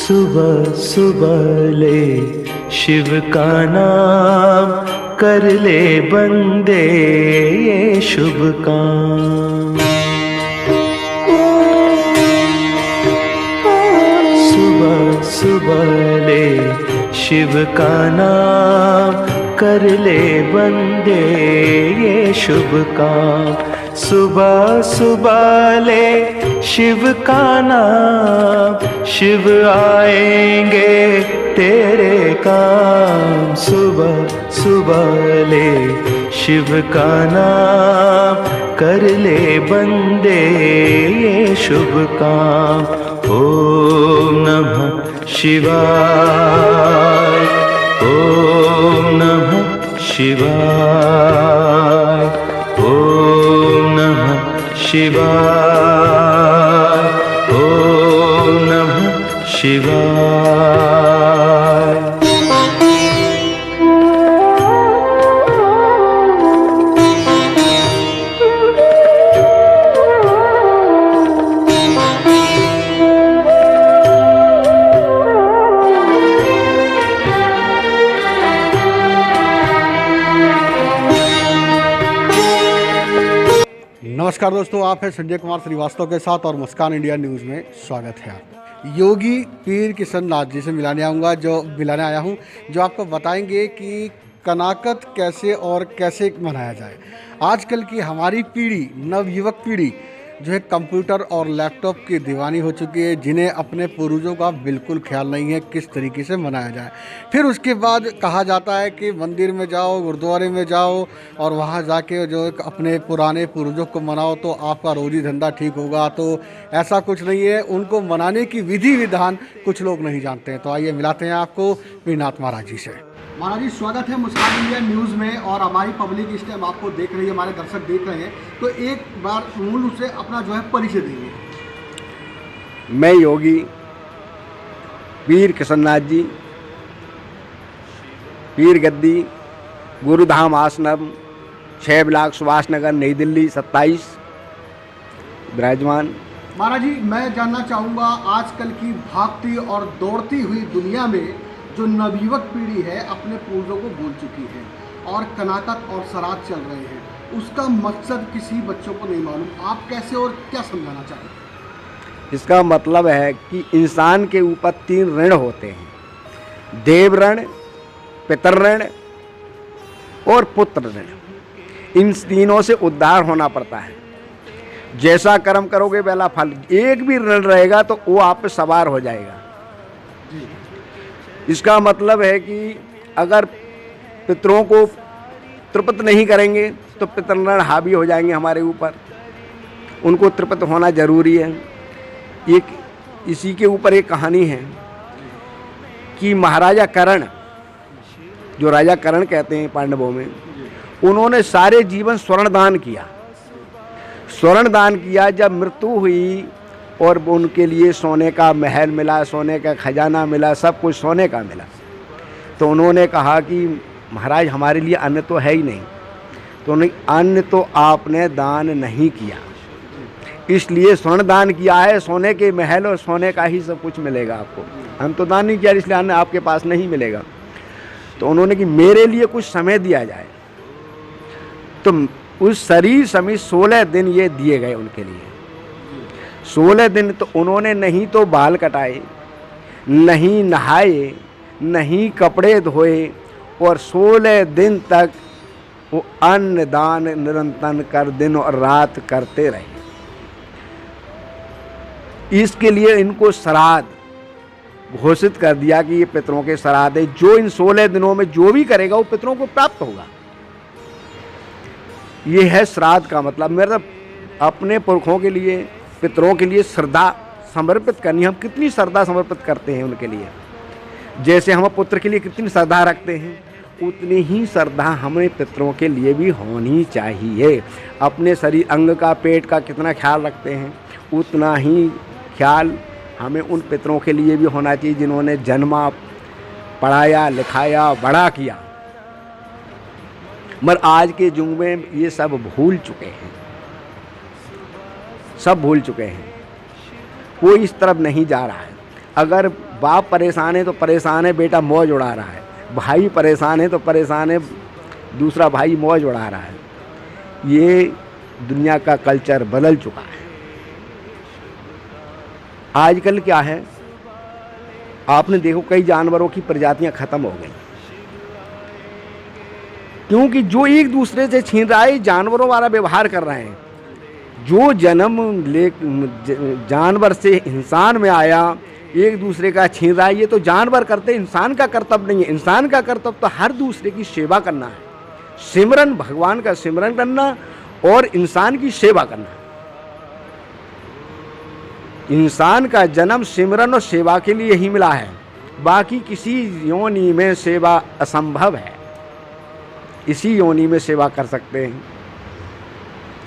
सुबह सुबह ले शिव का नाम, कर ले बंदे ये शुभ काम। सुबह सुबह ले शिव का नाम, कर ले बंदे ये शुभ काम। सुबह सुबह ले शिव का नाम, शिव आएंगे तेरे काम। सुबह सुबह ले शिव का नाम, कर ले बंदे ये शुभ काम। ओम नमः शिवाय, ओम नमः शिवाय, ओम नमः शिवाय, ओम नमः शिवाय। नमस्कार दोस्तों, आप हैं संजय कुमार श्रीवास्तव के साथ और मुस्कान इंडिया न्यूज़ में स्वागत है। योगी पीर किशन नाथ जी से मिलाने आया हूँ जो आपको बताएंगे कि कनाकत कैसे और कैसे मनाया जाए। आजकल की हमारी पीढ़ी, नवयुवक पीढ़ी जो है कंप्यूटर और लैपटॉप की दीवानी हो चुकी है, जिन्हें अपने पूर्वजों का बिल्कुल ख्याल नहीं है किस तरीके से मनाया जाए। फिर उसके बाद कहा जाता है कि मंदिर में जाओ, गुरुद्वारे में जाओ और वहाँ जाके जो अपने पुराने पूर्वजों को मनाओ तो आपका रोजी धंधा ठीक होगा। तो ऐसा कुछ नहीं है, उनको मनाने की विधि विधान कुछ लोग नहीं जानते हैं। तो आइए मिलाते हैं आपको पीरनाथ महाराज जी से। महाराज जी, स्वागत है मुस्कान इंडिया न्यूज़ में। और हमारी पब्लिक इस टाइम आपको देख रही है, हमारे दर्शक देख रहे हैं, तो एक बार मूल रूप से अपना जो है परिचय देंगे। मैं योगी पीर किशन नाथ जी, पीर गद्दी, गुरुधाम आश्रम, 6 ब्लॉक सुभाष नगर, नई दिल्ली 27 विराजमान। महाराज जी, मैं जानना चाहूँगा आजकल की भागती और दौड़ती हुई दुनिया में जो नवयुवक पीढ़ी है अपने पूर्वजों को भूल चुकी है और कनाकत और श्राद्ध चल रहे हैं, उसका मकसद किसी बच्चों को नहीं मालूम। आप कैसे और क्या समझाना चाहते? इसका मतलब है कि इंसान के ऊपर 3 ऋण होते हैं, देव ऋण, पितर ऋण और पुत्र ऋण। इन तीनों से उद्धार होना पड़ता है। जैसा कर्म करोगे वैसा फल। एक भी ऋण रहेगा तो वो आप पे सवार हो जाएगा। इसका मतलब है कि अगर पितरों को तृप्त नहीं करेंगे तो पितृऋण हावी हो जाएंगे हमारे ऊपर। उनको तृप्त होना जरूरी है। एक इसी के ऊपर एक कहानी है कि महाराजा कर्ण, जो राजा कर्ण कहते हैं पांडवों में, उन्होंने सारे जीवन स्वर्ण दान किया। स्वर्ण दान किया, जब मृत्यु हुई और उनके लिए सोने का महल मिला, सोने का खजाना मिला, सब कुछ सोने का मिला, तो उन्होंने कहा कि महाराज हमारे लिए अन्न तो है ही नहीं। तो उन्हें अन्न तो आपने दान नहीं किया, इसलिए स्वर्ण दान किया है। सोने के महल और सोने का ही सब कुछ मिलेगा आपको। हम तो दान नहीं किया, इसलिए अन्न आपके पास नहीं मिलेगा। तो उन्होंने कि मेरे लिए कुछ समय दिया जाए। तो उस शरीर समेत 16 दिन ये दिए गए उनके लिए। 16 दिन तो उन्होंने नहीं तो बाल कटाए, नहीं नहाए, नहीं कपड़े धोए और 16 दिन तक वो अन्न दान निरंतर कर दिन और रात करते रहे। इसके लिए इनको श्राद्ध घोषित कर दिया कि ये पितरों के श्राद्ध है। जो इन 16 दिनों में जो भी करेगा वो पितरों को प्राप्त होगा। ये है श्राद्ध का मतलब। मेरा अपने पुरखों के लिए, पितरों के लिए श्रद्धा समर्पित करनी। हम कितनी श्रद्धा समर्पित करते हैं उनके लिए। जैसे हम पुत्र के लिए कितनी श्रद्धा रखते हैं, उतनी ही श्रद्धा हमें पितरों के लिए भी होनी चाहिए। अपने शरीर अंग का, पेट का कितना ख्याल रखते हैं, उतना ही ख्याल हमें उन पितरों के लिए भी होना चाहिए जिन्होंने जन्मा, पढ़ाया, लिखाया, बड़ा किया। मगर आज के युग में ये सब भूल चुके हैं, सब भूल चुके हैं। कोई इस तरफ नहीं जा रहा है। अगर बाप परेशान है तो परेशान है, बेटा मौज उड़ा रहा है। भाई परेशान है तो परेशान है, दूसरा भाई मौज उड़ा रहा है। ये दुनिया का कल्चर बदल चुका है। आजकल क्या है, आपने देखो कई जानवरों की प्रजातियां खत्म हो गई, क्योंकि जो एक दूसरे से छीन रहा है, जानवरों वाला व्यवहार कर रहे हैं। जो जन्म ले जानवर से इंसान में आया, एक दूसरे का छीन रहा है, ये तो जानवर करते, इंसान का कर्तव्य नहीं है। इंसान का कर्तव्य तो हर दूसरे की सेवा करना है, सिमरन, भगवान का सिमरन करना और इंसान की सेवा करना। इंसान का जन्म सिमरन और सेवा के लिए ही मिला है, बाकी किसी योनि में सेवा असंभव है। इसी योनि में सेवा कर सकते हैं।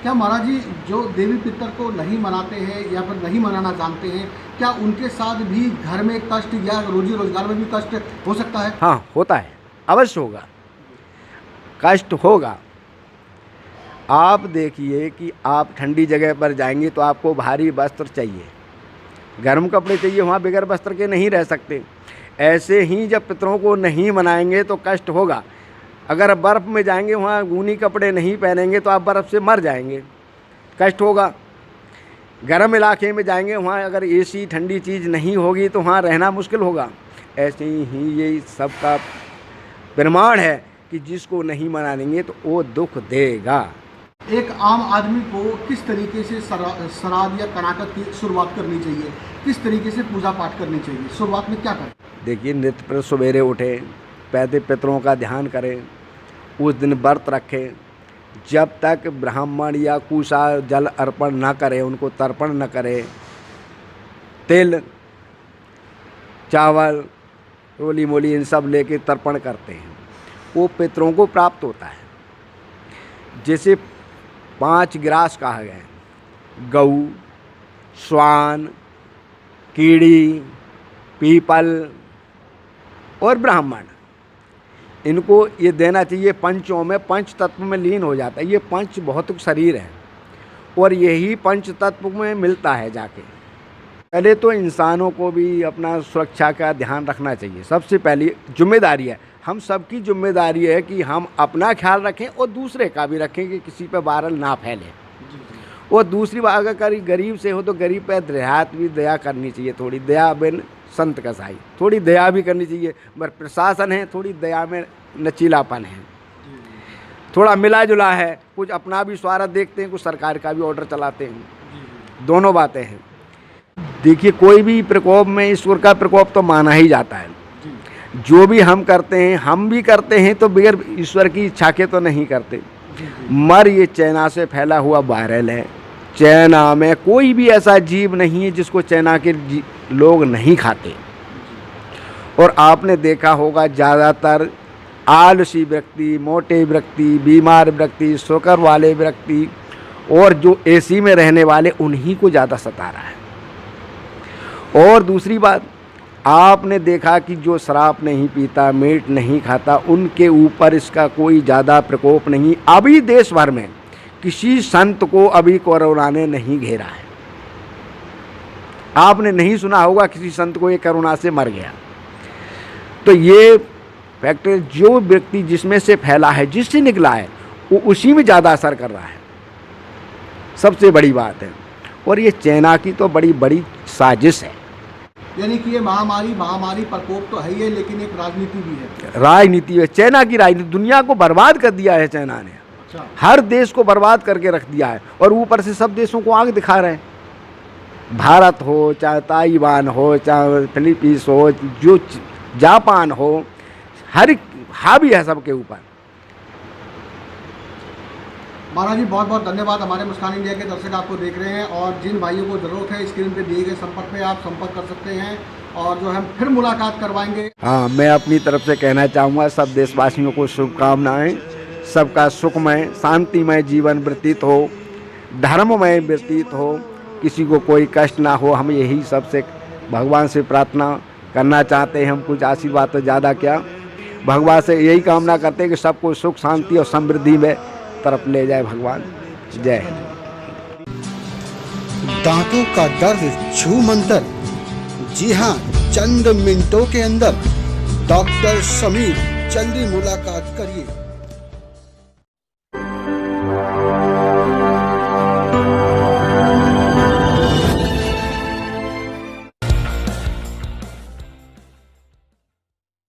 क्या महाराज जी जो देवी पितर को नहीं मनाते हैं या फिर नहीं मनाना जानते हैं, क्या उनके साथ भी घर में कष्ट या रोजी रोजगार में भी कष्ट हो सकता है? हाँ, होता है, अवश्य होगा, कष्ट होगा। आप देखिए कि आप ठंडी जगह पर जाएंगे तो आपको भारी वस्त्र चाहिए, गर्म कपड़े चाहिए, वहाँ बगैर वस्त्र के नहीं रह सकते। ऐसे ही जब पितरों को नहीं मनाएंगे तो कष्ट होगा। अगर बर्फ़ में जाएंगे, वहाँ ऊनी कपड़े नहीं पहनेंगे तो आप बर्फ़ से मर जाएंगे, कष्ट होगा। गर्म इलाके में जाएंगे, वहाँ अगर एसी ठंडी चीज़ नहीं होगी तो वहाँ रहना मुश्किल होगा। ऐसे ही ये सब का प्रमाण है कि जिसको नहीं मनाएंगे तो वो दुख देगा। एक आम आदमी को किस तरीके से श्राद्ध या कनाकत की शुरुआत करनी चाहिए, किस तरीके से पूजा पाठ करनी चाहिए, शुरुआत में क्या करें? देखिए, नित्य पर सवेरे उठे, पहले पितरों का ध्यान करें, उस दिन व्रत रखें। जब तक ब्राह्मण या कुशा जल अर्पण न करे, उनको तर्पण न करे, तिल चावल रोली मोली इन सब लेके तर्पण करते हैं, वो पितरों को प्राप्त होता है। जैसे 5 ग्रास कहा गया है, गऊ, श्वान, कीड़ी, पीपल और ब्राह्मण, इनको ये देना चाहिए। पंचों में, पंच तत्व में लीन हो जाता है। ये पंच भौतिक शरीर है और यही पंच तत्व में मिलता है जाके। पहले तो इंसानों को भी अपना सुरक्षा का ध्यान रखना चाहिए, सबसे पहली जिम्मेदारी है। हम सबकी जिम्मेदारी है कि हम अपना ख्याल रखें और दूसरे का भी रखें कि किसी पर वायरल ना फैले। और दूसरी बात, अगर गरीब से हो तो गरीब पर देहात भी दया करनी चाहिए, थोड़ी दया बिन संत कसाई, थोड़ी दया भी करनी चाहिए। पर प्रशासन है, थोड़ी दया में नचीलापन है, थोड़ा मिला जुला है, कुछ अपना भी स्वार्थ देखते हैं, कुछ सरकार का भी ऑर्डर चलाते हैं, दोनों बातें हैं। देखिए, कोई भी प्रकोप में ईश्वर का प्रकोप तो माना ही जाता है। जो भी हम करते हैं, हम भी करते हैं तो बगैर ईश्वर की इच्छा के तो नहीं करते। मर ये चाइना से फैला हुआ वायरल है। चाइना में कोई भी ऐसा जीव नहीं है जिसको चाइना के लोग नहीं खाते। और आपने देखा होगा ज़्यादातर आलसी व्यक्ति, मोटे व्यक्ति, बीमार व्यक्ति, शुगर वाले व्यक्ति और जो एसी में रहने वाले, उन्हीं को ज़्यादा सता रहा है। और दूसरी बात, आपने देखा कि जो शराब नहीं पीता, मीट नहीं खाता, उनके ऊपर इसका कोई ज़्यादा प्रकोप नहीं। अभी देश भर में किसी संत को अभी कोरोना ने नहीं घेरा है। आपने नहीं सुना होगा किसी संत को ये कोरोना से मर गया। तो ये फैक्टर जो व्यक्ति जिसमें से फैला है, जिससे निकला है, वो उसी में ज़्यादा असर कर रहा है, सबसे बड़ी बात है। और ये चाइना की तो बड़ी बड़ी साजिश है। यानी कि ये महामारी प्रकोप तो है ही है, लेकिन एक राजनीति भी है। राजनीति है, चाइना की राजनीति। दुनिया को बर्बाद कर दिया है चाइना ने। अच्छा। हर देश को बर्बाद करके रख दिया है और ऊपर से सब देशों को आग दिखा रहे हैं। भारत हो, चाहे ताइवान हो, चाहे फिलीपींस हो, जो जापान हो, हर एक हावी है सबके ऊपर। महाराज जी, बहुत बहुत धन्यवाद। हमारे मुस्कान इंडिया के दर्शक आपको देख रहे हैं और जिन भाइयों को ज़रूरत है, स्क्रीन पे दिए गए संपर्क पे आप संपर्क कर सकते हैं और जो हम फिर मुलाकात करवाएंगे। हाँ, मैं अपनी तरफ से कहना चाहूँगा, सब देशवासियों को शुभकामनाएं। सबका सुखमय, शांतिमय जीवन व्यतीत हो, धर्ममय व्यतीत हो, किसी को कोई कष्ट ना हो। हम यही सबसे भगवान से प्रार्थना करना चाहते हैं। हम कुछ आशीर्वाद तो ज़्यादा क्या, भगवान से यही कामना करते हैं कि सबको सुख शांति और समृद्धि में तरफ ले जाए भगवान। जय हिंद। दांतों का दर्द छू मंतर, जी हाँ, चंद मिनटों के अंदर। डॉक्टर समीर, जल्दी मुलाकात करिए।